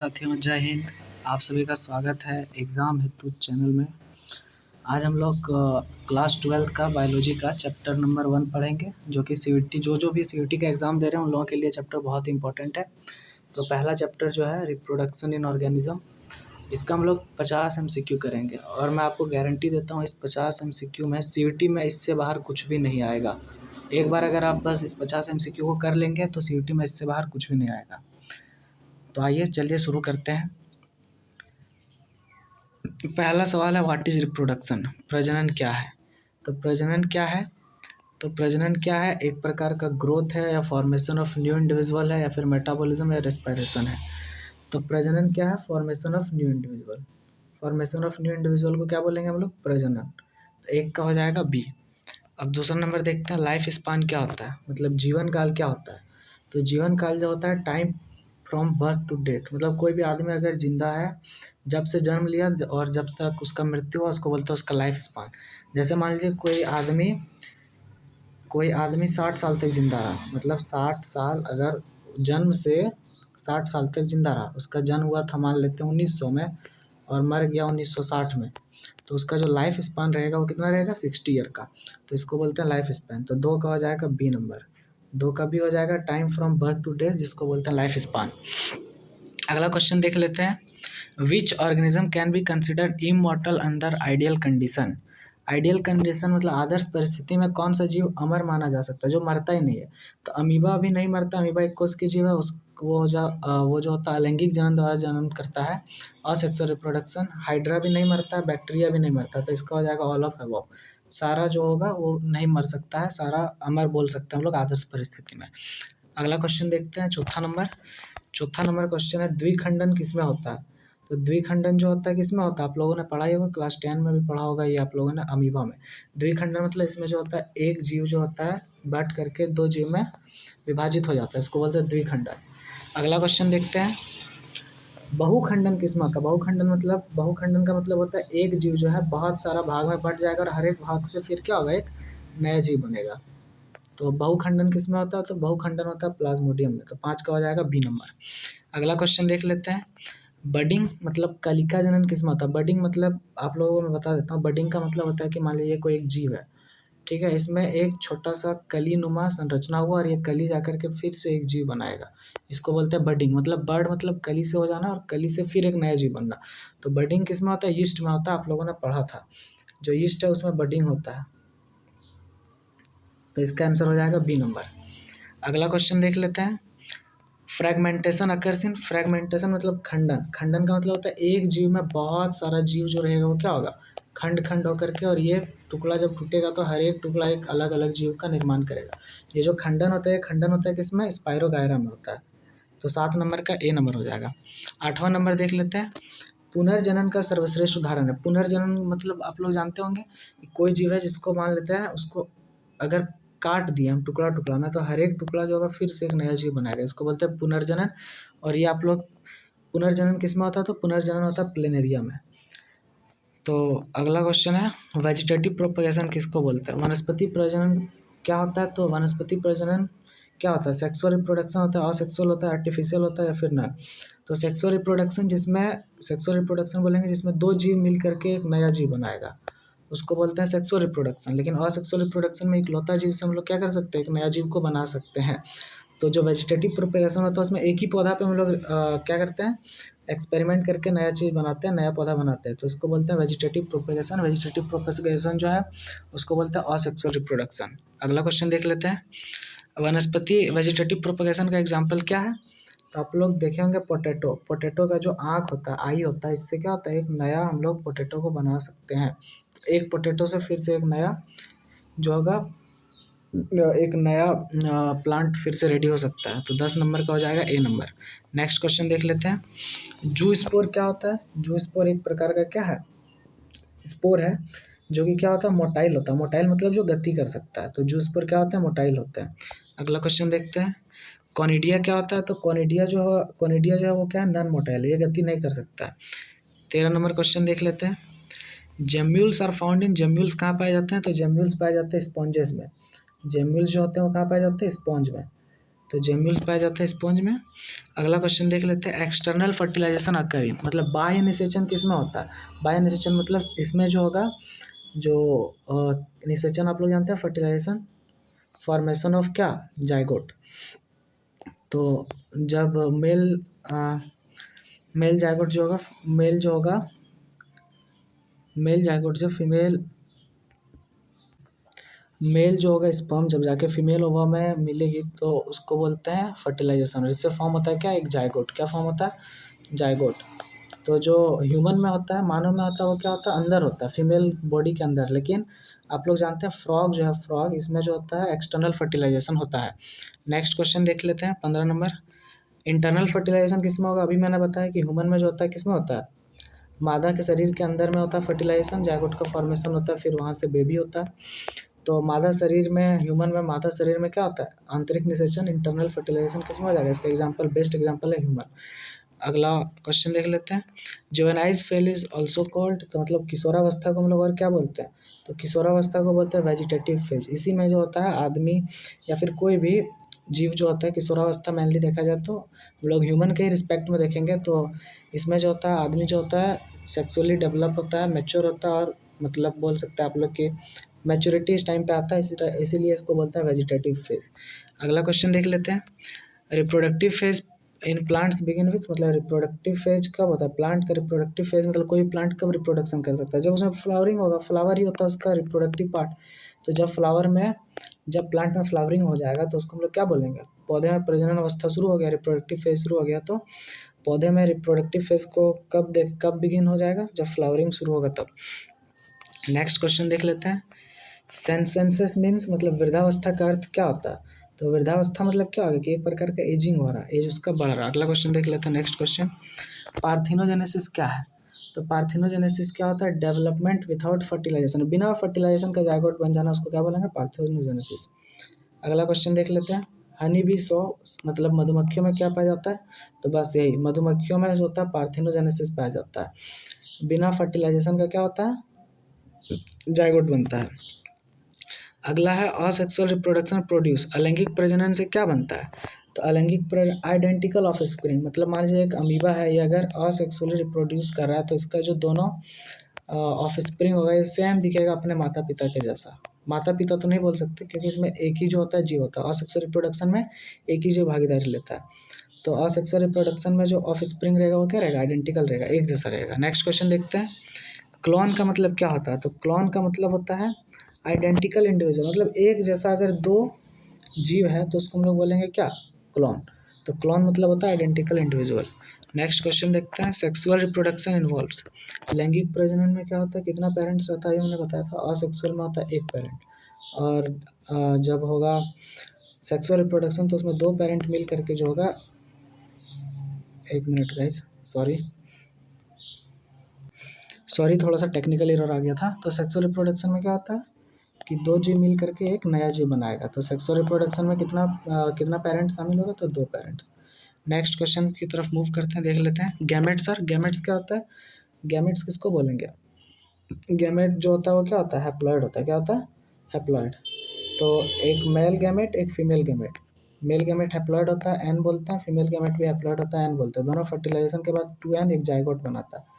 साथियों, जय हिंद। आप सभी का स्वागत है एग्ज़ाम हेतु चैनल में। आज हम लोग क्लास 12 का बायोलॉजी का चैप्टर नंबर 1 पढ़ेंगे, जो कि सीयूईटी जो भी सीयूईटी का एग्ज़ाम दे रहे हैं उन लोगों के लिए चैप्टर बहुत इंपॉर्टेंट है। तो पहला चैप्टर जो है रिप्रोडक्शन इन ऑर्गेनिज्म, इसका हम लोग 50 एमसीक्यू करेंगे और मैं आपको गारंटी देता हूँ इस 50 एमसीक्यू में सीयूईटी में इससे बाहर कुछ भी नहीं आएगा। एक बार अगर आप बस इस 50 एमसीक्यू को कर लेंगे तो सीयूईटी में इससे बाहर कुछ भी नहीं आएगा। तो आइए चलिए शुरू करते हैं। पहला सवाल है व्हाट इज़ रिप्रोडक्शन, प्रजनन क्या है। तो प्रजनन क्या है? एक प्रकार का ग्रोथ है या फॉर्मेशन ऑफ न्यू इंडिविजुअल है या फिर मेटाबॉलिज्म या रेस्पिरेशन है। तो प्रजनन क्या है? Formation of new individual. Formation of new individual को क्या बोलेंगे हम लोग? प्रजनन। तो एक का हो जाएगा बी। अब दूसरा नंबर देखते हैं, लाइफ स्पान क्या होता है, मतलब जीवन काल क्या होता है। तो जीवन काल जो होता है time from birth to death, मतलब कोई भी आदमी अगर जिंदा है जब से जन्म लिया और जब तक उसका मृत्यु हुआ उसको बोलते हैं उसका लाइफ स्पान। जैसे मान लीजिए कोई आदमी 60 साल तक जिंदा रहा, मतलब 60 साल, अगर जन्म से 60 साल तक जिंदा रहा, उसका जन्म हुआ था मान लेते हैं 1900 में और मर गया 1960 में, तो उसका जो लाइफ स्पान रहेगा वो कितना रहेगा? 60 ईयर का। तो इसको बोलते हैं लाइफ स्पैन। तो 2 का हो जाएगा बी नंबर। 2 का बी हो जाएगा time from birth to death, जिसको बोलते हैं लाइफ स्पान। अगला क्वेश्चन देख लेते हैं, which organism can be considered immortal under ideal condition. Ideal condition मतलब आदर्श परिस्थिति में कौन सा जीव अमर माना जा सकता है, जो मरता ही नहीं है। तो अमीबा भी नहीं मरता, अमीबा एक कोष की जीव है, वो जो होता है अलैंगिक जनन द्वारा जनन करता है, असेक्सुअल रिप्रोडक्शन। हाइड्रा भी नहीं मरता है, बैक्टीरिया भी नहीं मरता, तो इसका हो जाएगा ऑल ऑफ अबव। सारा जो होगा वो नहीं मर सकता है, सारा अमर बोल सकते हैं हम लोग आदर्श परिस्थिति में। अगला क्वेश्चन देखते हैं, चौथा नंबर क्वेश्चन है, द्विखंडन किसमें होता है। तो द्विखंडन जो होता है किसमें होता है, आप लोगों ने पढ़ा ही होगा, क्लास 10 में भी पढ़ा होगा ये आप लोगों ने, अमीबा में। द्विखंडन मतलब इसमें जो होता है एक जीव जो होता है बट करके 2 जीव में विभाजित हो जाता है, इसको बोलते हैं द्विखंडन। अगला क्वेश्चन देखते हैं, बहुखंडन किसमें होता है। बहुखंडन का मतलब होता है एक जीव जो है बहुत सारा भाग में बट जाएगा और हर एक भाग से फिर क्या होगा, एक नया जीव बनेगा। तो बहुखंडन किसमें होता है, तो बहुखंडन होता है प्लाज्मोडियम में। तो 5 का हो जाएगा बी नंबर। अगला क्वेश्चन देख लेते हैं, बडिंग मतलब कलिका जनन किसमें होता है। बडिंग मतलब आप लोगों को मैं बता देता हूँ, बडिंग का मतलब होता है कि मान लीजिए कोई एक जीव है, ठीक है, इसमें एक छोटा सा कली नुमा संरचना हुआ और ये कली जाकर के फिर से एक जीव बनाएगा, इसको बोलते हैं बडिंग। मतलब बर्ड मतलब कली से हो जाना और कली से फिर एक नया जीव बनना। तो बडिंग किसमें होता है, यीस्ट में होता है, आप लोगों ने पढ़ा था, जो यीस्ट है उसमें बडिंग होता है। तो इसका आंसर हो जाएगा बी नंबर। अगला क्वेश्चन देख लेते हैं, फ्रैगमेंटेशन अकर्स इन, फ्रैगमेंटेशन मतलब खंडन का मतलब होता है एक जीव में बहुत सारा जीव जो रहेगा वो क्या होगा, खंड खंड होकर के, और ये टुकड़ा जब टूटेगा तो हर एक टुकड़ा एक अलग अलग जीव का निर्माण करेगा। ये जो खंडन होता है किसमें, स्पाइरोगायरा में होता है। तो 7 नंबर का ए नंबर हो जाएगा। 8वां नंबर देख लेते हैं, पुनर्जनन का सर्वश्रेष्ठ उदाहरण है। पुनर्जनन मतलब आप लोग जानते होंगे कि कोई जीव है जिसको मान लेते हैं उसको अगर काट दिए हम टुकड़ा टुकड़ा में, तो हर एक टुकड़ा जो होगा फिर से एक नया जीव बनाएगा, इसको बोलते हैं पुनर्जनन। और ये आप लोग, पुनर्जनन किसमें होता है, तो पुनर्जनन होता है प्लेनेरिया में। तो अगला क्वेश्चन है, वेजिटेटिव प्रोपगेशन किसको बोलते हैं। वनस्पति प्रजनन क्या होता है, तो वनस्पति प्रजनन क्या होता है, सेक्सुअल रिप्रोडक्शन होता है, असेक्सुअल होता है, आर्टिफिशियल होता है या फिर ना। तो सेक्सुअल रिप्रोडक्शन बोलेंगे जिसमें 2 जीव मिल करके एक नया जीव बनाएगा, उसको बोलते हैं सेक्सुअल रिप्रोडक्शन। लेकिन असेक्सुअल रिप्रोडक्शन में इकलौता जीव से हम लोग क्या कर सकते हैं, एक नया जीव को बना सकते हैं। तो जो वेजिटेटिव प्रोपगेशन होता है उसमें एक ही पौधा पे हम लोग क्या करते हैं, एक्सपेरिमेंट करके नया चीज़ बनाते हैं, नया पौधा बनाते हैं, तो इसको बोलते हैं वेजिटेटिव प्रोपगेशन। वेजिटेटिव प्रोपगेशन जो है उसको बोलते हैं असेक्सुअल रिप्रोडक्शन। अगला क्वेश्चन देख लेते हैं, वनस्पति वेजिटेटिव प्रोपगेशन का एग्जाम्पल क्या है। तो आप लोग देखे होंगे पोटैटो का जो आँख होता है, आई होता है, इससे क्या होता है एक नया हम लोग पोटैटो को बना सकते हैं। एक पोटैटो से फिर से एक नया जो होगा, एक नया प्लांट फिर से रेडी हो सकता है। तो 10 नंबर का हो जाएगा ए नंबर। नेक्स्ट क्वेश्चन देख लेते हैं, जू स्पोर क्या होता है। जू स्पोर एक प्रकार का क्या है, स्पोर है, जो कि क्या होता है, मोटाइल होता है। मोटाइल मतलब जो गति कर सकता है, तो जू स्पोर क्या होता है, मोटाइल होता है। अगला क्वेश्चन देखते हैं, कॉनिडिया क्या होता है। तो कॉनिडिया जो है वो क्या है, नॉन मोटाइल, ये गति नहीं कर सकता है। 13 नंबर क्वेश्चन देख लेते हैं, gemmules are found in, gemmules कहाँ पाए जाते हैं। तो जेम्यूल्स पाए जाते हैं स्पॉन्जेस में। जेम्यूल्स जो होते हैं वो कहाँ पाए जाते हैं, स्पॉन्ज में। तो जेम्यूल्स पाया जाता है स्पॉन्ज में। अगला क्वेश्चन देख लेते हैं, एक्सटर्नल फर्टिलाइजेशन अकरिंग, मतलब बाह्य निषेचन किस में होता है? बाह्य निषेचन मतलब इसमें जो होगा, जो निषेचन आप लोग जानते हैं, फर्टिलाइजेशन, फॉर्मेशन ऑफ क्या, जाइगोट। तो जब मेल जाइगोट जो होगा, मेल जाइगोट जो मेल जो होगा स्पर्म जब जाके फीमेल ओवा में मिलेगी तो उसको बोलते हैं फर्टिलाइजेशन। इससे फॉर्म होता है क्या, एक जाइगोट। क्या फॉर्म होता है, जाइगोट। तो जो ह्यूमन में होता है, मानव में होता है, वो क्या होता है, अंदर होता है, फीमेल बॉडी के अंदर। लेकिन आप लोग जानते हैं फ्रॉग जो है, फ्रॉग, इसमें जो होता है एक्सटर्नल फर्टिलाइजेशन होता है। नेक्स्ट क्वेश्चन देख लेते हैं 15 नंबर, इंटरनल फर्टिलाइजेशन किस में होगा? अभी मैंने बताया कि ह्यूमन में जो होता है किस में होता है, मादा के शरीर के अंदर में होता है फर्टिलाइजेशन, जाइगोट का फॉर्मेशन होता है, फिर वहाँ से बेबी होता है। तो मादा शरीर में, ह्यूमन में मादा शरीर में क्या होता है, आंतरिक निषेचन, इंटरनल फर्टिलाइजेशन किस में हो जाएगा? इसका एग्जांपल, बेस्ट एग्जांपल है ह्यूमन। अगला क्वेश्चन देख लेते हैं, juvenile phase is also called, तो मतलब किशोरावस्था को हम लोग और क्या बोलते हैं? तो किशोरावस्था को बोलते हैं वेजिटेटिव फेज। इसी में जो होता है आदमी या फिर कोई भी जीव जो होता है, किशोरावस्था मेनली देखा जाए तो हम लोग ह्यूमन के ही रिस्पेक्ट में देखेंगे तो इसमें जो होता है आदमी जो होता है सेक्सुअली डेवलप होता है, मैच्योर होता है, और मतलब बोल सकते हैं आप लोग कि मैच्योरिटी इस टाइम पे आता है, इसीलिए इसको बोलते हैं वेजिटेटिव फेज। अगला क्वेश्चन देख लेते हैं, reproductive phase in plants begin with, मतलब रिप्रोडक्टिव फेज कब होता है प्लांट का? रिप्रोडक्टिव फेज मतलब कोई प्लांट कब रिप्रोडक्शन कर सकता है? जब उसमें फ्लावरिंग होगा, फ्लावर ही होता है उसका रिप्रोडक्टिव पार्ट। तो जब प्लांट में फ्लावरिंग हो जाएगा तो उसको हम लोग क्या बोलेंगे? पौधे में प्रजनन अवस्था शुरू हो गया, रिप्रोडक्टिव फेज शुरू हो गया। तो पौधे में रिप्रोडक्टिव फेज को कब बिगिन हो जाएगा? जब फ्लावरिंग शुरू होगा तब। नेक्स्ट क्वेश्चन देख लेते हैं, सेंसेंसस मीन्स, मतलब वृद्धावस्था का अर्थ क्या होता है? तो वृद्धावस्था मतलब क्या होगा कि एक प्रकार का एजिंग हो रहा है, एज उसका बढ़ रहा है। अगला क्वेश्चन देख लेते हैं, नेक्स्ट क्वेश्चन, पार्थिनोजेनेसिस क्या है? तो पार्थिनोजेनेसिस क्या होता है? डेवलपमेंट विदाउट फर्टिलाइजेशन, बिना फर्टिलाइजेशन का जायगोट बन जाना, उसको क्या बोलेंगे? पार्थिनोजेनेसिस। अगला क्वेश्चन देख लेते हैं, हनी बी सो, मतलब मधुमक्खियों में क्या पाया जाता है? तो बस यही, मधुमक्खियों में जो होता है पार्थिनोजेनेसिस पाया जाता है। बिना फर्टिलाइजेशन का क्या होता है? जायगोट बनता है। अगला है असेक्सुअल रिप्रोडक्शन प्रोड्यूस, अलैंगिक प्रजनन से क्या बनता है? तो अलैंगिक आइडेंटिकल ऑफस्प्रिंग, मतलब मान लीजिए एक अमीबा है, ये अगर असेक्सुअली रिप्रोड्यूस कर रहा है तो इसका जो दोनों ऑफस्प्रिंग होगा ये सेम दिखेगा अपने माता पिता के जैसा। माता पिता तो नहीं बोल सकते क्योंकि इसमें एक ही जो होता है जीव होता है, असेक्सुअल रिप्रोडक्शन में एक ही जीव भागीदारी लेता है। तो असेक्सुअल रिप्रोडक्शन में जो ऑफस्प्रिंग रहेगा वो क्या रहेगा? आइडेंटिकल रहेगा, एक जैसा रहेगा। नेक्स्ट क्वेश्चन देखते हैं, क्लोन का मतलब क्या होता है? तो क्लोन का मतलब होता है आइडेंटिकल इंडिविजुअल, मतलब एक जैसा अगर दो जीव है तो उसको हम लोग बोलेंगे क्या? क्लोन। तो क्लोन मतलब होता है आइडेंटिकल इंडिविजुअल। नेक्स्ट क्वेश्चन देखते हैं, सेक्सुअल रिप्रोडक्शन इन्वॉल्व्स, लैंगिक प्रजनन में क्या होता है, कितना पेरेंट्स रहता है? ये हमने बताया था। असेक्सुअल में होता है एक पेरेंट, और जब होगा सेक्सुअल रिप्रोडक्शन तो उसमें दो पेरेंट मिल करके जो होगा, एक मिनट गाइस, सॉरी थोड़ा सा टेक्निकल एरर आ गया था। तो सेक्सुअल रिप्रोडक्शन में क्या होता है कि दो जीव मिल करके एक नया जीव बनाएगा। तो सेक्सुअल रिप्रोडक्शन में कितना पेरेंट्स शामिल होगा? तो दो पेरेंट्स। नेक्स्ट क्वेश्चन की तरफ मूव करते हैं, देख लेते हैं, गैमेट्स। सर गैमेट्स क्या होता है? गैमेट्स किसको बोलेंगे? गैमेट जो होता है वो क्या होता है? हैप्लॉइड होता है। क्या होता है? हैप्लॉइड। तो एक मेल गैमेट, एक female gamete. Male gamete haploid होता है, एन बोलते हैं, फीमेल गैमेट भी हैप्लॉइड होता है, एन बोलते हैं। दोनों फर्टिलाइजेशन के बाद 2n एक जाइगोट बनाता है।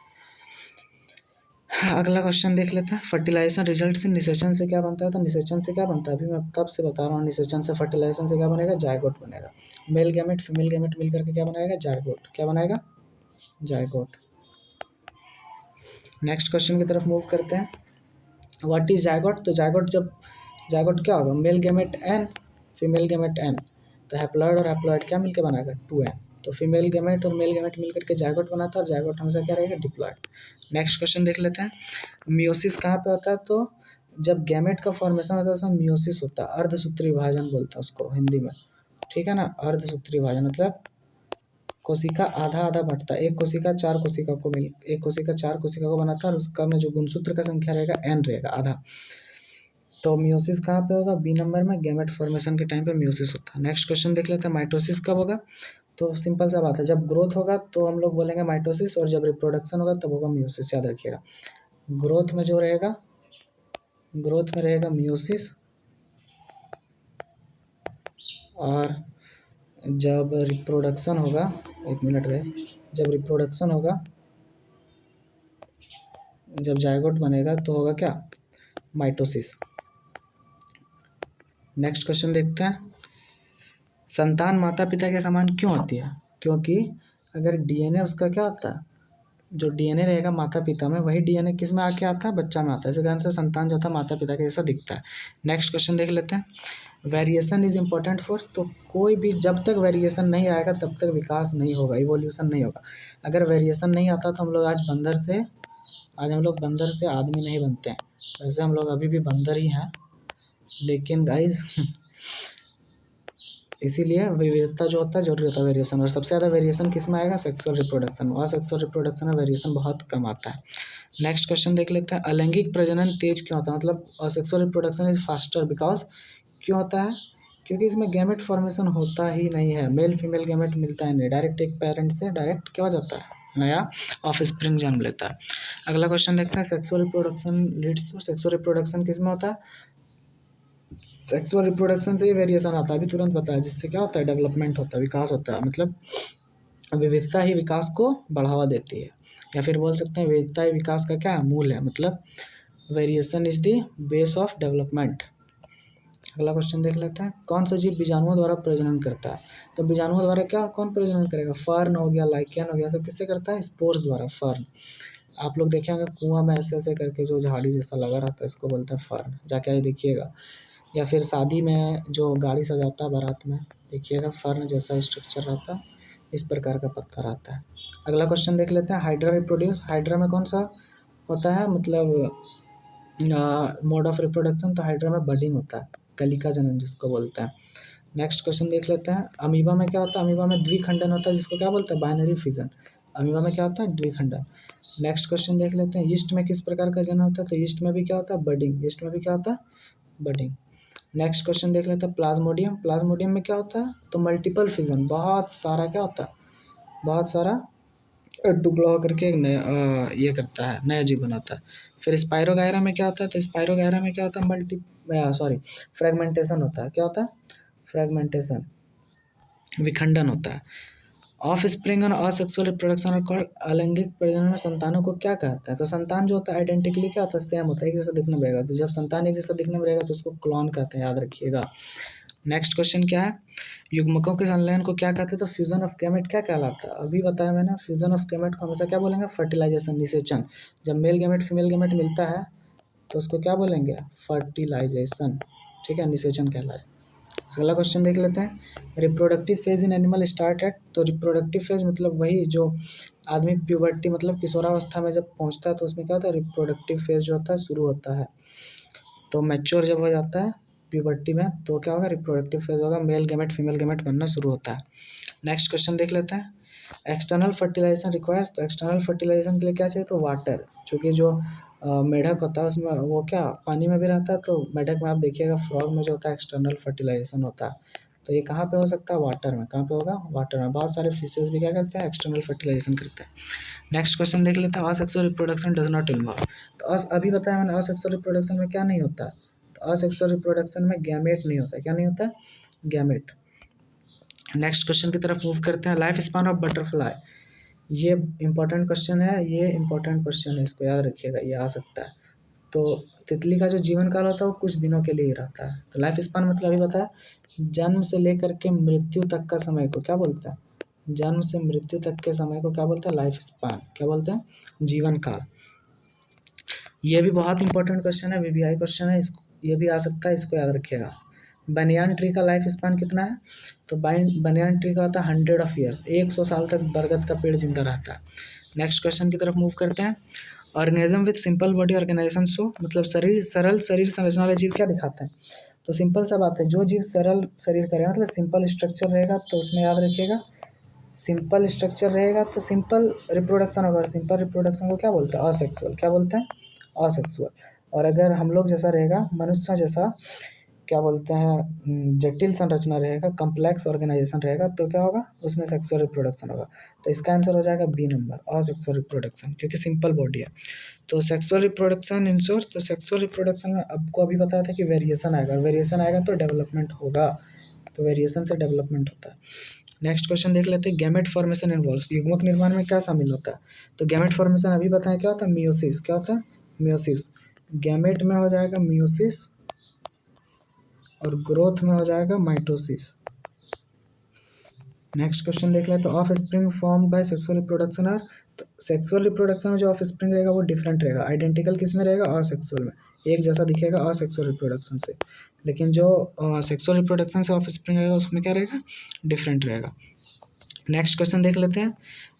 अगला क्वेश्चन देख लेते हैं, फर्टिलाइजेशन रिजल्ट से निषेचन से क्या बनता है? तो निषेचन से क्या बनता है? अभी मैं तब से बता रहा हूँ, निषेचन से फर्टिलाइजेशन से क्या बनेगा? जायगोट बनेगा। मेल गैमेट फीमेल गैमेट मिल करके क्या बनाएगा? जायगोट। क्या बनाएगा? जायगोट। नेक्स्ट क्वेश्चन की तरफ मूव करते हैं, व्हाट इज जायगोट? तो जायगोट क्या होगा? Male gamete N, female gamete N. तो हैप्लॉइड और हैप्लॉइड क्या मिलकर बनाएगा? 2n। तो फीमेल गैमेट और मेल गैमेट मिल करके जायगोट बनाता है, और जायगोट हमेशा क्या रहेगा? डिप्लॉइड। नेक्स्ट क्वेश्चन देख लेते हैं, मियोसिस कहाँ पे होता है? तो जब गैमेट का फॉर्मेशन होता है उसमें मियोसिस होता है, अर्धसूत्री विभाजन बोलते हैं उसको हिंदी में, ठीक है ना? अर्धसूत्री विभाजन मतलब कोशिका आधा आधा बढ़ता है, एक कोशिका चार कोशिका को बनाता है, और उसका में जो गुणसूत्र का संख्या रहेगा n रहेगा, आधा। तो मियोसिस कहाँ पे होगा? बी नंबर में, गैमेट फॉर्मेशन के टाइम पे मियोसिस होता है। नेक्स्ट क्वेश्चन देख लेते हैं, माइटोसिस कब होगा? तो सिंपल सा बात है, जब ग्रोथ होगा तो हम लोग बोलेंगे माइटोसिस, और जब रिप्रोडक्शन होगा तब होगा मियोसिस, याद रखिएगा। ग्रोथ में रहेगा मियोसिस, और जब रिप्रोडक्शन होगा, एक मिनट गाइस, जब रिप्रोडक्शन होगा, जब जायगोट बनेगा तो होगा क्या, माइटोसिस। नेक्स्ट क्वेश्चन देखते हैं, संतान माता पिता के समान क्यों होती है? क्योंकि अगर डीएनए उसका क्या होता है, जो डीएनए रहेगा माता पिता में, वही डीएनए किस में आके आता है, बच्चा में आता है। इसी कारण से संतान जो होता है माता पिता के जैसा दिखता है। नेक्स्ट क्वेश्चन देख लेते हैं, वेरिएशन इज इम्पोर्टेंट फॉर, तो कोई भी जब तक वेरिएशन नहीं आएगा तब तक विकास नहीं होगा, इवोल्यूशन नहीं होगा। अगर वेरिएशन नहीं आता तो हम लोग आज हम लोग बंदर से आदमी नहीं बनते हैं। वैसे हम लोग अभी भी बंदर ही हैं, लेकिन गाइज इसीलिए विविधता जो होता है जरूरी होता है, वेरिएशन। और सबसे ज़्यादा वेरिएशन किस में आएगा, सेक्सुअल रिप्रोडक्शन। और सेक्सुअल रिप्रोडक्शन में वेरिएशन बहुत कम आता है। नेक्स्ट क्वेश्चन देख लेते हैं, अलैंगिक प्रजनन तेज क्यों होता है? मतलब sexual reproduction is faster because, क्यों होता है? क्योंकि इसमें गैमेट फॉर्मेशन होता ही नहीं है, मेल फीमेल गैमेट मिलता है नहीं, डायरेक्ट एक पेरेंट से डायरेक्ट क्या हो जाता है, नया ऑफ स्प्रिंग जन्म लेता है। अगला क्वेश्चन देखते हैं, sexual reproduction leads to, sexual reproduction किस में होता है, सेक्सुअल रिप्रोडक्शन से ही वेरिएशन आता है, अभी तुरंत बताया, जिससे क्या होता है, डेवलपमेंट होता है, विकास होता है। मतलब विविधता ही विकास को बढ़ावा देती है, या फिर बोल सकते हैं विविधता ही विकास का क्या है, मूल है। मतलब variation is the base of development. अगला क्वेश्चन देख लेते हैं, कौन सा जीव बीजाणुओं द्वारा प्रजनन करता है? तो बीजाणुओं द्वारा क्या, कौन प्रजनन करेगा, फर्न हो गया, लाइकेन हो गया, सब किससे करता है, स्पोर्स द्वारा, फर्न। आप लोग देखेंगे कुआं में ऐसे ऐसे करके जो झाड़ी जैसा लगा रहता है, इसको बोलते हैं फर्न, जाके आइए देखिएगा। या फिर शादी में जो गाड़ी सजाता है बारात में, देखिएगा फर्न जैसा स्ट्रक्चर रहता है, इस प्रकार का पत्थर आता है। अगला क्वेश्चन देख लेते हैं, हाइड्रा रिप्रोड्यूस, हाइड्रा में कौन सा होता है, मतलब मोड ऑफ रिप्रोडक्शन, तो हाइड्रा में बडिंग होता है, कलिका जनन जिसको बोलते हैं। नेक्स्ट क्वेश्चन देख लेते हैं, अमीबा में क्या होता है, अमीबा में द्विखंडन होता है, जिसको क्या बोलते हैं, बाइनरी फिजन। अमीबा में क्या होता है, द्विखंडन। नेक्स्ट क्वेश्चन देख लेते हैं, ईस्ट में किस प्रकार का जनन होता है? तो ईस्ट में भी क्या होता है, बडिंग, ईस्ट में भी क्या होता है, बडिंग। नेक्स्ट क्वेश्चन देख लेते हैं, प्लाज्मोडियम, प्लाज्मोडियम में क्या होता है, तो मल्टीपल फिजन, बहुत सारा क्या होता है, बहुत सारा टुकड़ा होकर के एक नया ये करता है, नया जीव बनाता है। फिर स्पायरोगायरा में क्या होता है, तो स्पायरोगायरा में क्या होता है, फ्रेगमेंटेशन होता है, क्या होता है, फ्रेगमेंटेशन, विखंडन होता है। ऑफ स्प्रिंग और असेक्सुअल रिप्रोडक्शन और कॉल्ड, अलैंगिक प्रजनन में संतानों को क्या कहता है? तो संतान जो होता है आइडेंटिकली क्या होता है, सेम होता है, एक जैसा दिखने में रहेगा। तो जब संतान एक जैसा दिखने में रहेगा तो उसको क्लोन कहते हैं, याद रखिएगा। नेक्स्ट क्वेश्चन क्या है, युग्मकों के संलयन को क्या कहते हैं? तो फ्यूजन ऑफ गैमेट क्या कहलाता है? अभी बताया मैंने, फ्यूजन ऑफ गैमेट को हमेशा क्या बोलेंगे, फर्टिलाइजेशन, निषेचन। जब मेल गैमेट फीमेल गैमेट मिलता है तो उसको क्या बोलेंगे, फर्टिलाइजेशन, ठीक है, निषेचन कहलाए। अगला क्वेश्चन देख लेते हैं, reproductive phase in animal start at, तो रिप्रोडक्टिव फेज मतलब वही जो आदमी प्यूबर्टी मतलब किशोरावस्था में जब पहुंचता है तो उसमें क्या होता है, रिप्रोडक्टिव फेज जो होता है शुरू होता है। तो मैच्योर जब हो जाता है प्यूबर्टी में तो क्या होगा, रिप्रोडक्टिव फेज होगा, मेल गैमेट फीमेल गैमेट बनना शुरू होता है। नेक्स्ट क्वेश्चन देख लेते हैं, एक्सटर्नल फर्टिलाइजेशन रिक्वायर्स, तो एक्सटर्नल फर्टिलाइजेशन के लिए क्या चाहिए, तो वाटर, क्योंकि जो मेढक होता है उसमें वो क्या पानी में भी रहता है, तो मेढक में आप देखिएगा फ्रॉग में जो होता है एक्सटर्नल फर्टिलाइजेशन होता है। तो ये कहाँ पे हो सकता है, वाटर में, कहाँ पे होगा, वाटर में। बहुत सारे फिशेज भी क्या करते हैं, एक्सटर्नल फर्टिलाइजेशन करते हैं। नेक्स्ट क्वेश्चन देख लेते हैं, asexual reproduction does not involve, तो अभी बताया मैंने असेक्सुअल रिप्रोडक्शन में क्या नहीं होता है, तो असेक्सुअल रिप्रोडक्शन में गैमेट नहीं होता, क्या नहीं होता, गैमेट। नेक्स्ट क्वेश्चन की तरफ मूव करते हैं, लाइफ स्पान ऑफ बटरफ्लाई, ये इंपॉर्टेंट क्वेश्चन है, ये इंपॉर्टेंट क्वेश्चन है, इसको याद रखिएगा, ये आ सकता है। तो तितली का जो जीवन काल होता है वो कुछ दिनों के लिए ही रहता है। तो लाइफ स्पान मतलब अभी बताया, जन्म से लेकर के मृत्यु तक का समय को क्या बोलते हैं, जन्म से मृत्यु तक के समय को क्या बोलते हैं, लाइफ स्पान, क्या बोलते हैं, जीवन काल। ये भी बहुत इंपॉर्टेंट क्वेश्चन है, वीवीआई क्वेश्चन है, इसको ये भी आ सकता है, इसको याद रखिएगा। बनियान ट्री का लाइफ स्पान कितना है, तो बनियान ट्री का होता है 100 ऑफ ईयर्स, 100 साल तक बरगद का पेड़ जिंदा रहता है। नेक्स्ट क्वेश्चन की तरफ मूव करते हैं, organism with simple body organisation show, मतलब सरल शरीर संरचना वाले जीव क्या दिखाते हैं, तो सिंपल सा बात है, जो जीव सरल शरीर करेगा मतलब सिंपल स्ट्रक्चर रहेगा, तो उसमें याद रखिएगा सिंपल स्ट्रक्चर रहेगा तो सिंपल रिप्रोडक्शन होगा, और सिंपल रिप्रोडक्शन को क्या बोलते हैं, असेक्सुअल, क्या बोलते हैं, असेक्सुअल। और अगर हम लोग जैसा रहेगा, मनुष्य जैसा क्या बोलते हैं, जटिल संरचना रहेगा, कॉम्प्लेक्स ऑर्गेनाइजेशन रहेगा, तो क्या होगा, उसमें सेक्सुअल रिप्रोडक्शन होगा। तो इसका आंसर हो जाएगा बी नंबर, असेक्सुअल रिप्रोडक्शन, क्योंकि सिंपल बॉडी है। तो सेक्सुअल रिप्रोडक्शन इंश्योर, तो सेक्सुअल रिप्रोडक्शन में आपको अभी बताया था कि वेरिएशन आएगा, वेरिएशन आएगा तो डेवलपमेंट होगा। तो वेरिएशन से डेवलपमेंट होता है। नेक्स्ट क्वेश्चन देख लेते हैं, गैमेट फॉर्मेशन इन्वॉल्व्स, युग्मक निर्माण में क्या शामिल होता है? तो गैमेट फॉर्मेशन अभी बताएं क्या होता है, मियोसिस। क्या होता है? मियोसिस। गैमेट में हो जाएगा मियोसिस और ग्रोथ में हो जाएगा माइटोसिस। नेक्स्ट क्वेश्चन देख लेते हैं, offspring form by sexual reproduction are, तो सेक्सुअल रिप्रोडक्शन में जो ऑफ स्प्रिंग रहेगा वो डिफरेंट रहेगा, आइडेंटिकल किस में रहेगा? असेक्सुअल में, एक जैसा दिखेगा असेक्सुअल रिप्रोडक्शन से, लेकिन जो सेक्सुअल रिप्रोडक्शन से ऑफ स्प्रिंग रहेगा उसमें क्या रहेगा? डिफरेंट रहेगा। नेक्स्ट क्वेश्चन देख लेते हैं,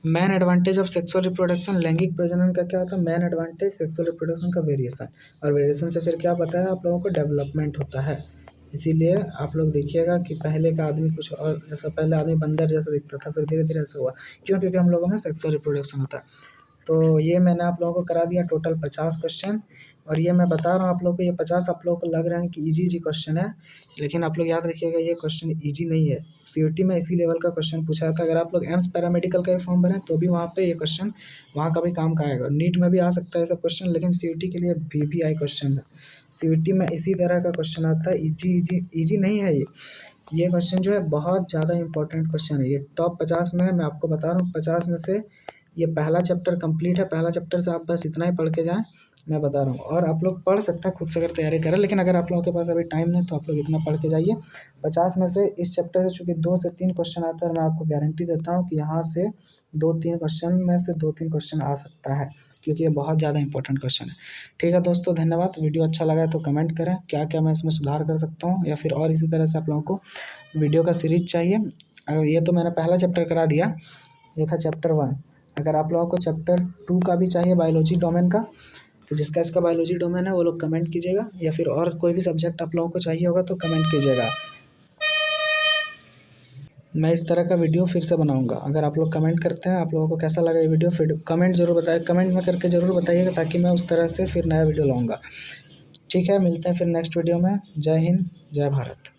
man advantage of sexual reproduction, लैंगिक प्रजनन का क्या होता है? मैन एडवांटेज सेक्सुअल रिप्रोडक्शन का वेरिएशन, और वेरिएशन से फिर क्या पता है आप लोगों को? डेवलपमेंट होता है। इसीलिए आप लोग देखिएगा कि पहले का आदमी कुछ और, जैसा पहले आदमी बंदर जैसा दिखता था, फिर धीरे धीरे ऐसा हुआ, क्यों? क्योंकि हम लोगों में सेक्सुअल रिप्रोडक्शन होता है। तो ये मैंने आप लोगों को करा दिया टोटल 50 क्वेश्चन, और ये मैं बता रहा हूँ आप लोगों को, ये 50 आप लोगों को लग रहा है कि इजी क्वेश्चन है, लेकिन आप लोग याद रखिएगा ये क्वेश्चन इजी नहीं है। सीयूटी में इसी लेवल का क्वेश्चन पूछा था, अगर आप लोग एम्स पैरामेडिकल का फॉर्म भरें तो भी वहाँ पे ये क्वेश्चन वहाँ का भी काम का आएगा। नीट में भी आ सकता है ऐसा क्वेश्चन, लेकिन सीयूटी के लिए वीवीआई क्वेश्चन है। सीयूटी में इसी तरह का क्वेश्चन आता है, ईजी नहीं है ये क्वेश्चन जो है बहुत ज़्यादा इंपॉर्टेंट क्वेश्चन है। ये टॉप 50 में है, मैं आपको बता रहा हूँ 50 में से ये पहला चैप्टर कंप्लीट है। पहला चैप्टर से आप बस इतना ही पढ़ के जाएं, मैं बता रहा हूँ, और आप लोग पढ़ सकते हैं खुद से अगर तैयारी करें, लेकिन अगर आप लोगों के पास अभी टाइम नहीं तो आप लोग इतना पढ़ के जाइए। 50 में से इस चैप्टर से चूँकि 2 से 3 क्वेश्चन आता है, और मैं आपको गारंटी देता हूँ कि यहाँ से 2-3 क्वेश्चन में से 2-3 क्वेश्चन आ सकता है, क्योंकि ये बहुत ज़्यादा इंपॉर्टेंट क्वेश्चन है। ठीक है दोस्तों, धन्यवाद। वीडियो अच्छा लगा है तो कमेंट करें क्या क्या मैं इसमें सुधार कर सकता हूँ, या फिर और इसी तरह से आप लोगों को वीडियो का सीरीज चाहिए। अगर ये तो मैंने पहला चैप्टर करा दिया, ये था चैप्टर 1। अगर आप लोगों को चैप्टर 2 का भी चाहिए बायोलॉजी डोमेन का, तो जिसका इसका बायोलॉजी डोमेन है वो लोग कमेंट कीजिएगा, या फिर और कोई भी सब्जेक्ट आप लोगों को चाहिए होगा तो कमेंट कीजिएगा। मैं इस तरह का वीडियो फिर से बनाऊंगा। अगर आप लोग कमेंट करते हैं आप लोगों को कैसा लगा ये वीडियो, फिर कमेंट जरूर बताइए, कमेंट में करके ज़रूर बताइएगा, ताकि मैं उस तरह से फिर नया वीडियो लाऊंगा। ठीक है, मिलते हैं फिर नेक्स्ट वीडियो में। जय हिंद, जय भारत।